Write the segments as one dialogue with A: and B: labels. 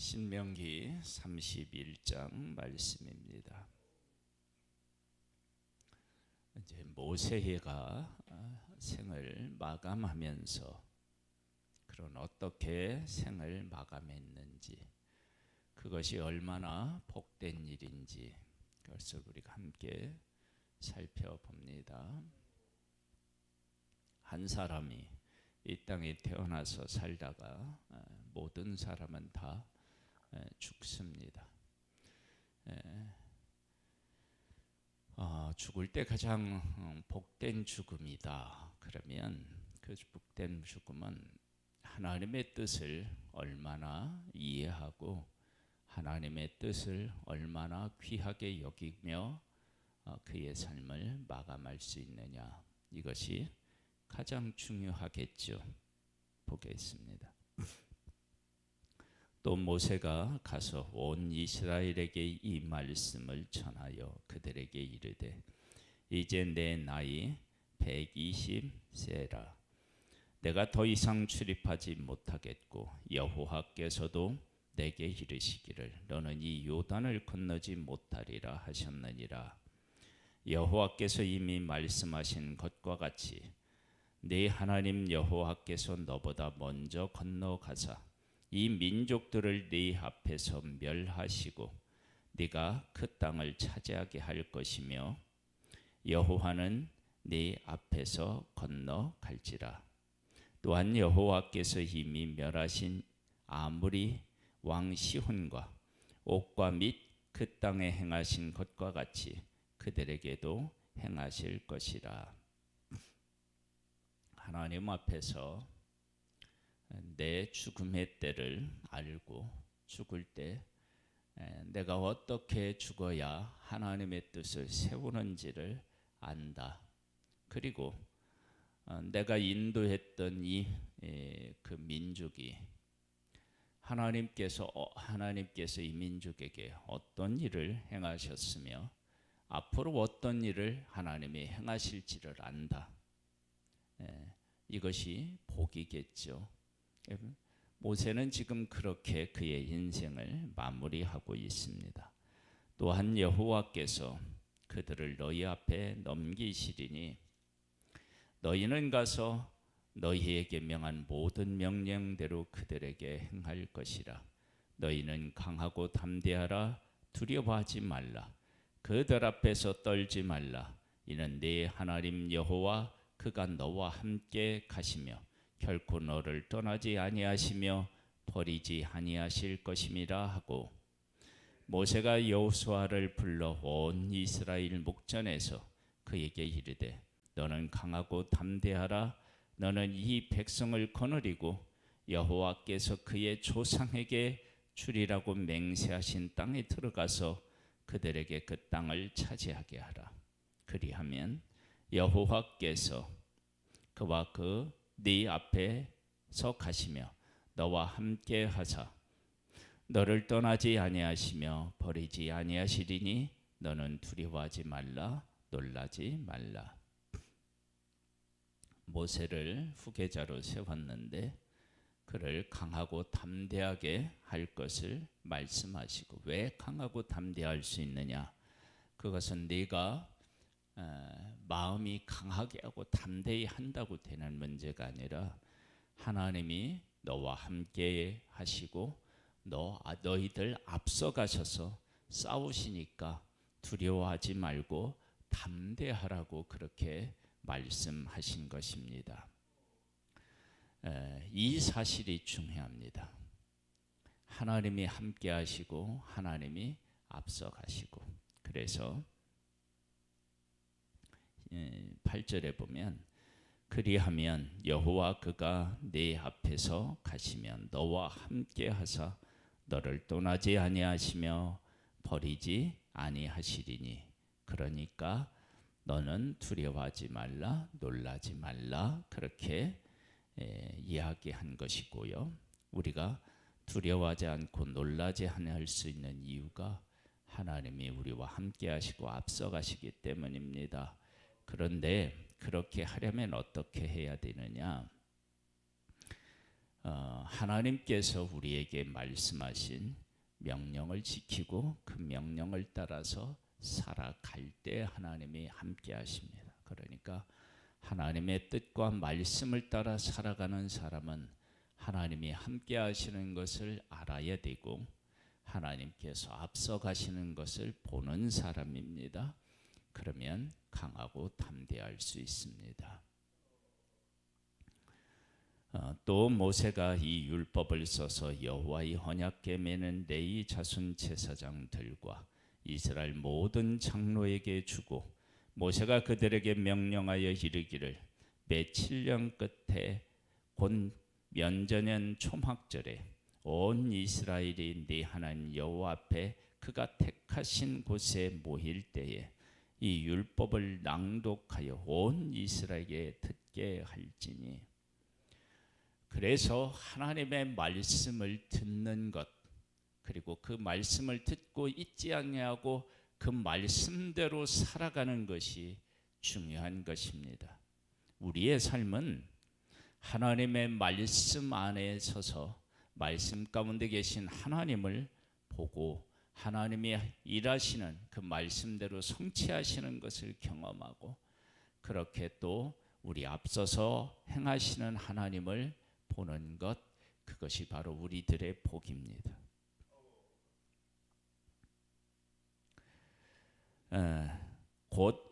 A: 신명기 31장 말씀입니다. 이제 모세가 생을 마감하면서 그런 어떻게 생을 마감했는지, 그것이 얼마나 복된 일인지 그것을 우리가 함께 살펴봅니다. 한 사람이 이 땅에 태어나서 살다가 모든 사람은 다 죽습니다. 죽을 때 가장 복된 죽음이다. 그러면 그 복된 죽음은 하나님의 뜻을 얼마나 이해하고 하나님의 뜻을 얼마나 귀하게 여기며 그의 삶을 마감할 수 있느냐, 이것이 가장 중요하겠죠. 보겠습니다. 또 모세가 가서 온 이스라엘에게 이 말씀을 전하여 그들에게 이르되, 이제 내 나이 120세라. 내가 더 이상 출입하지 못하겠고 여호와께서도 내게 이르시기를 너는 이 요단을 건너지 못하리라 하셨느니라. 여호와께서 이미 말씀하신 것과 같이 네 하나님 여호와께서 너보다 먼저 건너가사 이 민족들을 네 앞에서 멸하시고 네가 그 땅을 차지하게 할 것이며, 여호와는 네 앞에서 건너갈지라. 또한 여호와께서 이미 멸하신 아모리 왕 시혼과 옥과 및 그 땅에 행하신 것과 같이 그들에게도 행하실 것이라. 하나님 앞에서 내 죽음의 때를 알고 죽을 때 내가 어떻게 죽어야 하나님의 뜻을 세우는지를 안다. 그리고 내가 인도했던 그 민족이 하나님께서 이 민족에게 어떤 일을 행하셨으며 앞으로 어떤 일을 하나님이 행하실지를 안다. 이것이 복이겠죠. 모세는 지금 그렇게 그의 인생을 마무리하고 있습니다. 또한 여호와께서 그들을 너희 앞에 넘기시리니 너희는 가서 너희에게 명한 모든 명령대로 그들에게 행할 것이라. 너희는 강하고 담대하라. 두려워하지 말라. 그들 앞에서 떨지 말라. 이는 네 하나님 여호와 그가 너와 함께 가시며 결코 너를 떠나지 아니하시며 버리지 아니하실 것임이라 하고, 모세가 여호수아를 불러 온 이스라엘 목전에서 그에게 이르되, 너는 강하고 담대하라. 너는 이 백성을 거느리고 여호와께서 그의 조상에게 주리라고 맹세하신 땅에 들어가서 그들에게 그 땅을 차지하게 하라. 그리하면 여호와께서 그와 네 앞에서 가시며 너와 함께 하사 너를 떠나지 아니하시며 버리지 아니하시리니 너는 두려워하지 말라. 놀라지 말라. 모세를 후계자로 세웠는데 그를 강하고 담대하게 할 것을 말씀하시고, 왜 강하고 담대할 수 있느냐? 그것은 네가 마음이 강하게 하고 담대히 한다고 되는 문제가 아니라 하나님이 너와 함께 하시고 너희들 앞서가셔서 싸우시니까 두려워하지 말고 담대하라고 그렇게 말씀하신 것입니다. 이 사실이 중요합니다. 하나님이 함께 하시고 하나님이 앞서가시고, 그래서 8절에 보면 그리하면 여호와 그가 네 앞에서 가시면 너와 함께 하사 너를 떠나지 아니하시며 버리지 아니하시리니, 그러니까 너는 두려워하지 말라. 놀라지 말라. 그렇게 이야기한 것이고요. 우리가 두려워하지 않고 놀라지 않을 수 있는 이유가 하나님이 우리와 함께 하시고 앞서가시기 때문입니다. 그런데 그렇게 하려면 어떻게 해야 되느냐? 하나님께서 우리에게 말씀하신 명령을 지키고 그 명령을 따라서 살아갈 때 하나님이 함께 하십니다. 그러니까 하나님의 뜻과 말씀을 따라 살아가는 사람은 하나님이 함께 하시는 것을 알아야 되고 하나님께서 앞서 가시는 것을 보는 사람입니다. 그러면 강하고 담대할 수 있습니다. 또 모세가 이 율법을 써서 여호와의 언약궤매는 레위 자손 제사장들과 이스라엘 모든 장로에게 주고 모세가 그들에게 명령하여 이르기를 매 7년 끝에 곧 면전년 초막절에 온 이스라엘이 네 하나님 여호와 앞에 그가 택하신 곳에 모일 때에 이 율법을 낭독하여 온 이스라엘에게 듣게 할지니. 그래서 하나님의 말씀을 듣는 것, 그리고 그 말씀을 듣고 잊지 아니하고 그 말씀대로 살아가는 것이 중요한 것입니다. 우리의 삶은 하나님의 말씀 안에 서서 말씀 가운데 계신 하나님을 보고 하나님이 일하시는 그 말씀대로 성취하시는 것을 경험하고 그렇게 또 우리 앞서서 행하시는 하나님을 보는 것, 그것이 바로 우리들의 복입니다. 곧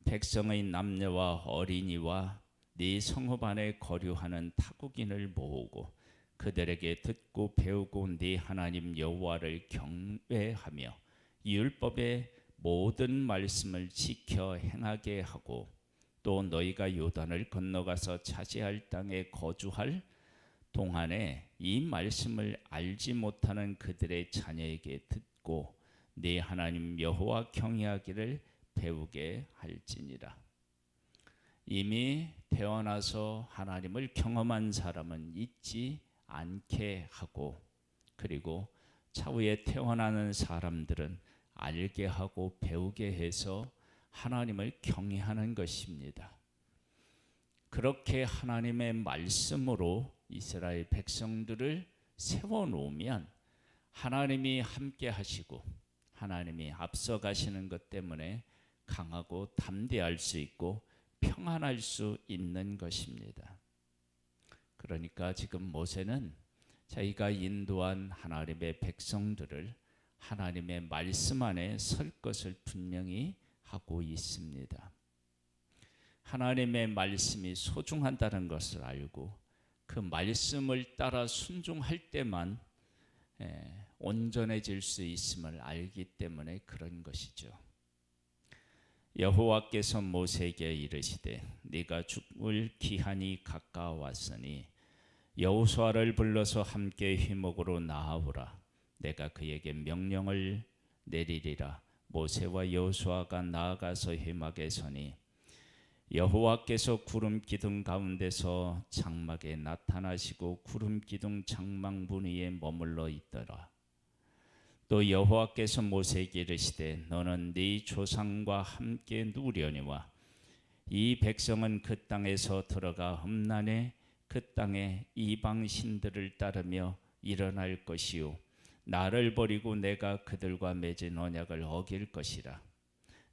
A: 백성의 남녀와 어린이와 네 성읍 안에 거류하는 타국인을 모으고 그들에게 듣고 배우고 네 하나님 여호와를 경외하며 이 율법의 모든 말씀을 지켜 행하게 하고 또 너희가 요단을 건너가서 차지할 땅에 거주할 동안에 이 말씀을 알지 못하는 그들의 자녀에게 듣고 네 하나님 여호와 경외하기를 배우게 할지니라. 이미 태어나서 하나님을 경험한 사람은 잊지 않게 하고 그리고 차후에 태어나는 사람들은 알게 하고 배우게 해서 하나님을 경외하는 것입니다. 그렇게 하나님의 말씀으로 이스라엘 백성들을 세워놓으면 하나님이 함께 하시고 하나님이 앞서 가시는 것 때문에 강하고 담대할 수 있고 평안할 수 있는 것입니다. 그러니까 지금 모세는 자기가 인도한 하나님의 백성들을 하나님의 말씀 안에 설 것을 분명히 하고 있습니다. 하나님의 말씀이 소중하다는 것을 알고 그 말씀을 따라 순종할 때만 온전해질 수 있음을 알기 때문에 그런 것이죠. 여호와께서 모세에게 이르시되 네가 죽을 기한이 가까웠으니 여호수아를 불러서 함께 회목으로 나아오라. 내가 그에게 명령을 내리리라. 모세와 여호수아가 나아가서 회막에 서니 여호와께서 구름 기둥 가운데서 장막에 나타나시고 구름 기둥 장막 문 위에 머물러 있더라. 또 여호와께서 모세에게 이르시되 너는 네 조상과 함께 누우려니와 이 백성은 그 땅에서 들어가 험난해 그 땅에 이방 신들을 따르며 일어날 것이요 나를 버리고 내가 그들과 맺은 언약을 어길 것이라.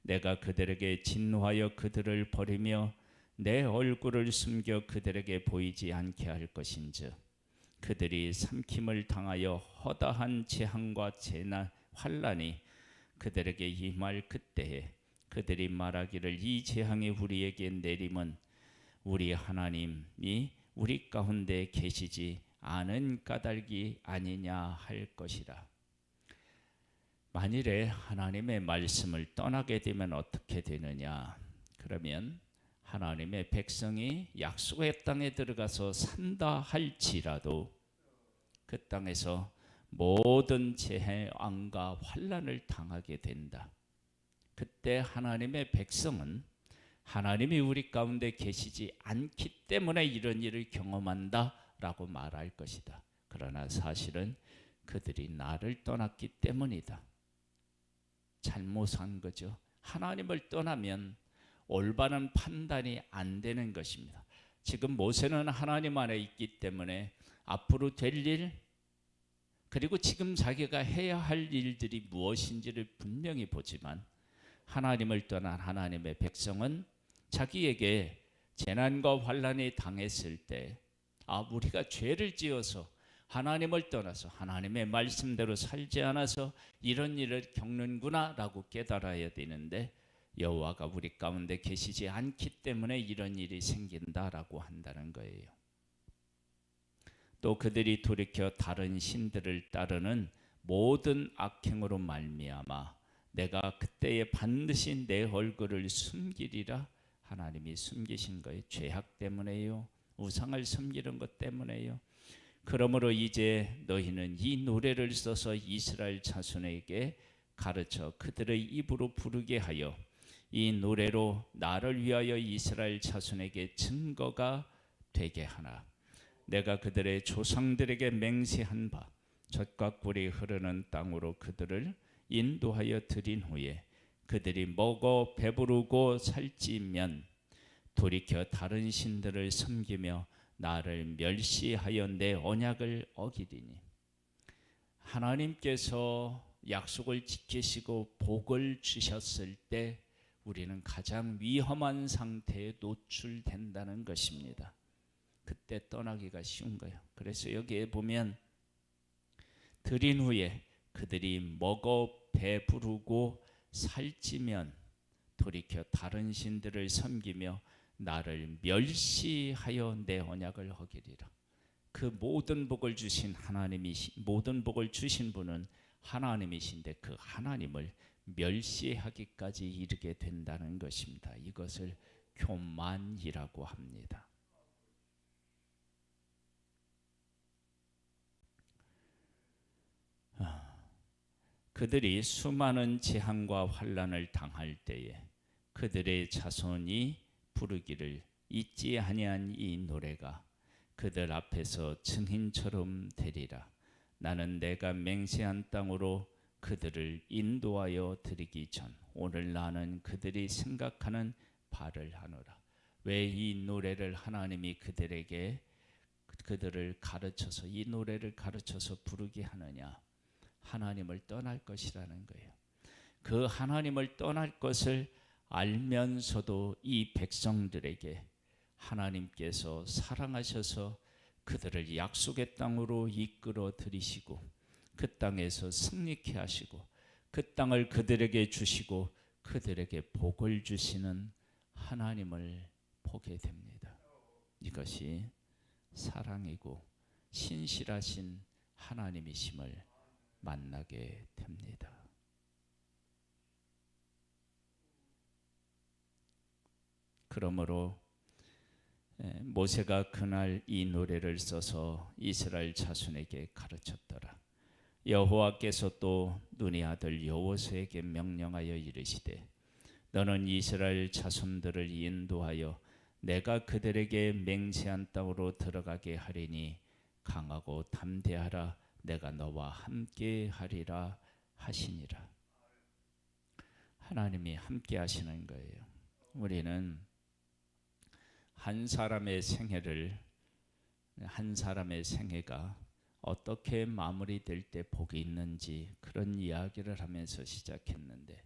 A: 내가 그들에게 진노하여 그들을 버리며 내 얼굴을 숨겨 그들에게 보이지 않게 할 것인즉 그들이 삼킴을 당하여 허다한 재앙과 재난 환난이 그들에게 임할 그때에 그들이 말하기를 이 재앙이 우리에게 내림은 우리 하나님이 우리 가운데 계시지 않은 까닭이 아니냐 할 것이라. 만일에 하나님의 말씀을 떠나게 되면 어떻게 되느냐? 그러면 하나님의 백성이 약속의 땅에 들어가서 산다 할지라도 그 땅에서 모든 재앙과 환난을 당하게 된다. 그때 하나님의 백성은 하나님이 우리 가운데 계시지 않기 때문에 이런 일을 경험한다라고 말할 것이다. 그러나 사실은 그들이 나를 떠났기 때문이다. 잘못한 거죠. 하나님을 떠나면 올바른 판단이 안 되는 것입니다. 지금 모세는 하나님 안에 있기 때문에 앞으로 될 일, 그리고 지금 자기가 해야 할 일들이 무엇인지를 분명히 보지만, 하나님을 떠난 하나님의 백성은 자기에게 재난과 환난이 당했을 때, 우리가 죄를 지어서 하나님을 떠나서 하나님의 말씀대로 살지 않아서 이런 일을 겪는구나 라고 깨달아야 되는데, 여호와가 우리 가운데 계시지 않기 때문에 이런 일이 생긴다라고 한다는 거예요. 또 그들이 돌이켜 다른 신들을 따르는 모든 악행으로 말미암아 내가 그때에 반드시 내 얼굴을 숨기리라. 하나님이 숨기신 거예요. 죄악 때문에요, 우상을 섬기는 것 때문에요. 그러므로 이제 너희는 이 노래를 써서 이스라엘 자손에게 가르쳐 그들의 입으로 부르게 하여 이 노래로 나를 위하여 이스라엘 자손에게 증거가 되게 하나. 내가 그들의 조상들에게 맹세한 바 젖과 꿀이 흐르는 땅으로 그들을 인도하여 드린 후에 그들이 먹어 배부르고 살찌면 돌이켜 다른 신들을 섬기며 나를 멸시하여 내 언약을 어기리니. 하나님께서 약속을 지키시고 복을 주셨을 때 우리는 가장 위험한 상태에 노출된다는 것입니다. 그때 떠나기가 쉬운 거예요. 그래서 여기에 보면 드린 후에 그들이 먹어 배부르고 살찌면 돌이켜 다른 신들을 섬기며 나를 멸시하여 내 언약을 어기리라. 그 모든 복을 주신 모든 복을 주신 분은 하나님이신데 그 하나님을 멸시하기까지 이르게 된다는 것입니다. 이것을 교만이라고 합니다. 그들이 수많은 재앙과 환난을 당할 때에 그들의 자손이 부르기를 잊지 아니한 이 노래가 그들 앞에서 증인처럼 되리라. 나는 내가 맹세한 땅으로 그들을 인도하여 드리기 전 오늘 나는 그들이 생각하는 바를 하노라. 왜 이 노래를 하나님이 그들을 가르쳐서 이 노래를 가르쳐서 부르게 하느냐? 하나님을 떠날 것이라는 거예요. 그 하나님을 떠날 것을 알면서도 이 백성들에게 하나님께서 사랑하셔서 그들을 약속의 땅으로 이끌어 들이시고 그 땅에서 승리케 하시고 그 땅을 그들에게 주시고 그들에게 복을 주시는 하나님을 보게 됩니다. 이것이 사랑이고 신실하신 하나님이심을 만나게 됩니다. 그러므로 모세가 그날 이 노래를 써서 이스라엘 자손에게 가르쳤더라. 여호와께서 또 눈의 아들 여호수아에게 명령하여 이르시되 너는 이스라엘 자손들을 인도하여 내가 그들에게 맹세한 땅으로 들어가게 하리니 강하고 담대하라. 내가 너와 함께 하리라 하시니라. 하나님이 함께 하시는 거예요. 우리는 한 사람의 생애가 어떻게 마무리될 때 복이 있는지 그런 이야기를 하면서 시작했는데,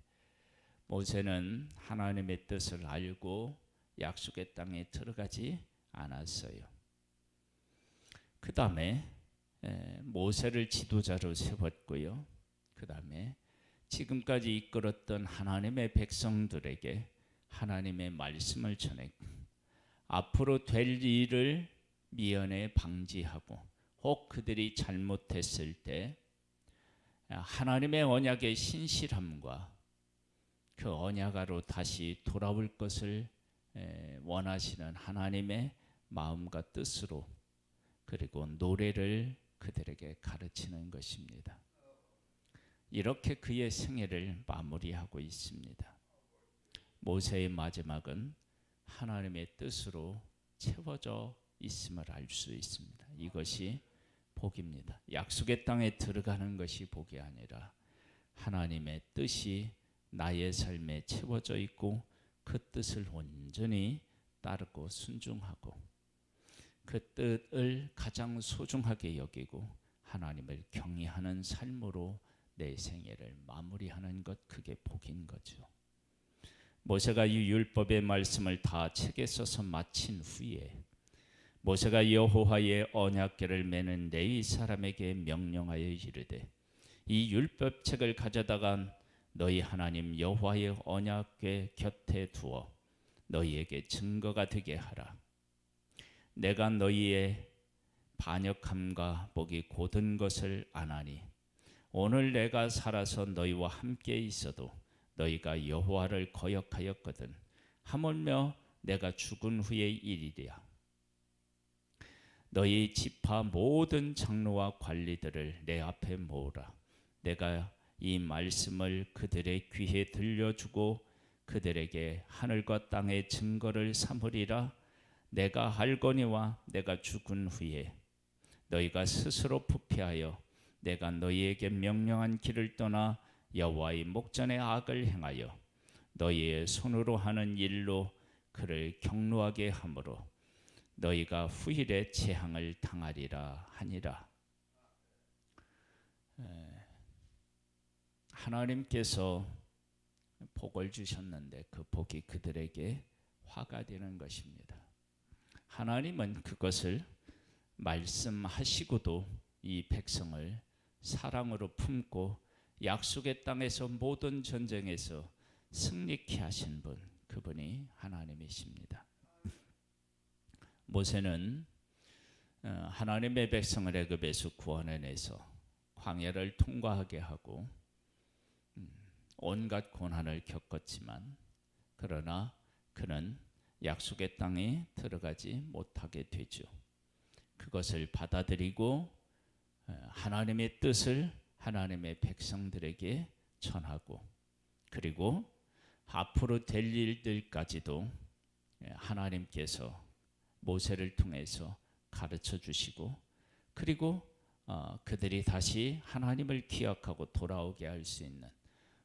A: 모세는 하나님의 뜻을 알고 약속의 땅에 들어가지 않았어요. 그 다음에 모세를 지도자로 세웠고요. 그 다음에 지금까지 이끌었던 하나님의 백성들에게 하나님의 말씀을 전했고, 앞으로 될 일을 미연에 방지하고 혹 그들이 잘못했을 때 하나님의 언약의 신실함과 그 언약으로 다시 돌아올 것을 원하시는 하나님의 마음과 뜻으로, 그리고 노래를 그들에게 가르치는 것입니다. 이렇게 그의 생애를 마무리하고 있습니다. 모세의 마지막은 하나님의 뜻으로 채워져 있음을 알 수 있습니다. 이것이 복입니다. 약속의 땅에 들어가는 것이 복이 아니라 하나님의 뜻이 나의 삶에 채워져 있고 그 뜻을 온전히 따르고 순종하고 그 뜻을 가장 소중하게 여기고 하나님을 경외하는 삶으로 내 생애를 마무리하는 것, 그게 복인 거죠. 모세가 이 율법의 말씀을 다 책에 써서 마친 후에 모세가 여호와의 언약궤를 메는 레위 사람에게 명령하여 이르되 이 율법책을 가져다가 너희 하나님 여호와의 언약궤 곁에 두어 너희에게 증거가 되게 하라. 내가 너희의 반역함과 목이 곧은 것을 아나니 오늘 내가 살아서 너희와 함께 있어도 너희가 여호와를 거역하였거든 하물며 내가 죽은 후의 일이랴. 너희 지파 모든 장로와 관리들을 내 앞에 모으라. 내가 이 말씀을 그들의 귀에 들려주고 그들에게 하늘과 땅의 증거를 삼으리라. 내가 알거니와 내가 죽은 후에 너희가 스스로 부패하여 내가 너희에게 명령한 길을 떠나 여호와의 목전에 악을 행하여 너희의 손으로 하는 일로 그를 경노하게 하므로 너희가 후일에 재앙을 당하리라 하니라. 하나님께서 복을 주셨는데 그 복이 그들에게 화가 되는 것입니다. 하나님은 그것을 말씀하시고도 이 백성을 사랑으로 품고 약속의 땅에서 모든 전쟁에서 승리케 하신 분, 그분이 하나님이십니다. 모세는 하나님의 백성을 애굽에서 구원해내서 광야를 통과하게 하고 온갖 고난을 겪었지만 그러나 그는 약속의 땅에 들어가지 못하게 되죠. 그것을 받아들이고 하나님의 뜻을 하나님의 백성들에게 전하고 그리고 앞으로 될 일들까지도 하나님께서 모세를 통해서 가르쳐 주시고 그리고 그들이 다시 하나님을 기억하고 돌아오게 할 수 있는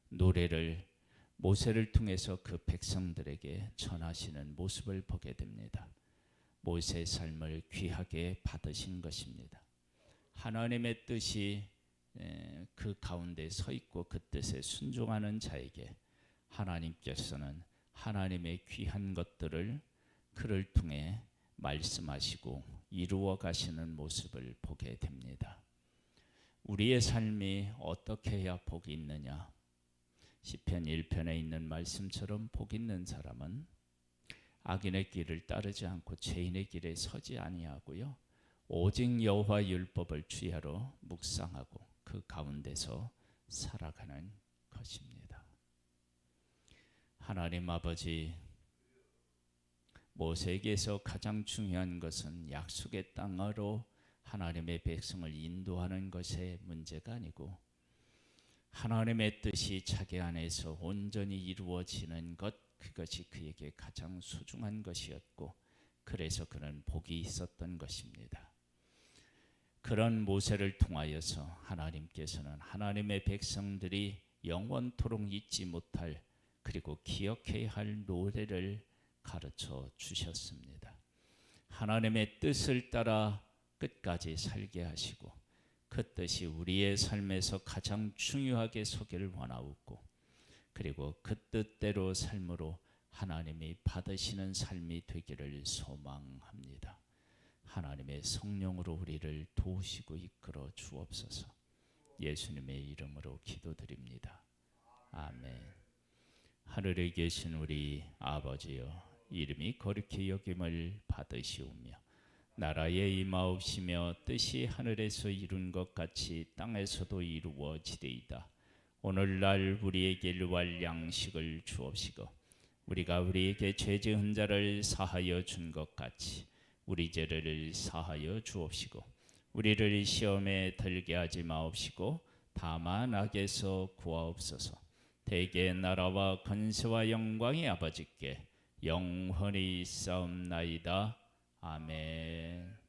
A: 노래를 모세를 통해서 그 백성들에게 전하시는 모습을 보게 됩니다. 모세의 삶을 귀하게 받으신 것입니다. 하나님의 뜻이 그 가운데 서 있고 그 뜻에 순종하는 자에게 하나님께서는 하나님의 귀한 것들을 그를 통해 말씀하시고 이루어 가시는 모습을 보게 됩니다. 우리의 삶이 어떻게 해야 복이 있느냐? 시편 1편에 있는 말씀처럼 복 있는 사람은 악인의 길을 따르지 않고 죄인의 길에 서지 아니하고요. 오직 여호와 율법을 주야로 묵상하고 그 가운데서 살아가는 것입니다. 하나님 아버지, 모세에게서 가장 중요한 것은 약속의 땅으로 하나님의 백성을 인도하는 것의 문제가 아니고 하나님의 뜻이 자기 안에서 온전히 이루어지는 것, 그것이 그에게 가장 소중한 것이었고 그래서 그는 복이 있었던 것입니다. 그런 모세를 통하여서 하나님께서는 하나님의 백성들이 영원토록 잊지 못할 그리고 기억해야 할 노래를 가르쳐 주셨습니다. 하나님의 뜻을 따라 끝까지 살게 하시고 그 뜻이 우리의 삶에서 가장 중요하게 서기를 원하옵고 그리고 그 뜻대로 삶으로 하나님이 받으시는 삶이 되기를 소망합니다. 하나님의 성령으로 우리를 도우시고 이끌어 주옵소서. 예수님의 이름으로 기도드립니다. 아멘. 하늘에 계신 우리 아버지여, 이름이 거룩히 여김을 받으시오며 나라에 임하옵시며 뜻이 하늘에서 이룬 것 같이 땅에서도 이루어지리이다. 오늘날 우리에게 일용할 양식을 주옵시고 우리가 우리에게 죄 지은 자를 사하여 준 것 같이 우리 죄를 사하여 주옵시고 우리를 시험에 들게 하지 마옵시고 다만 악에서 구하옵소서. 대개 나라와 권세와 영광이 아버지께 영원히 있사옵나이다. 아멘.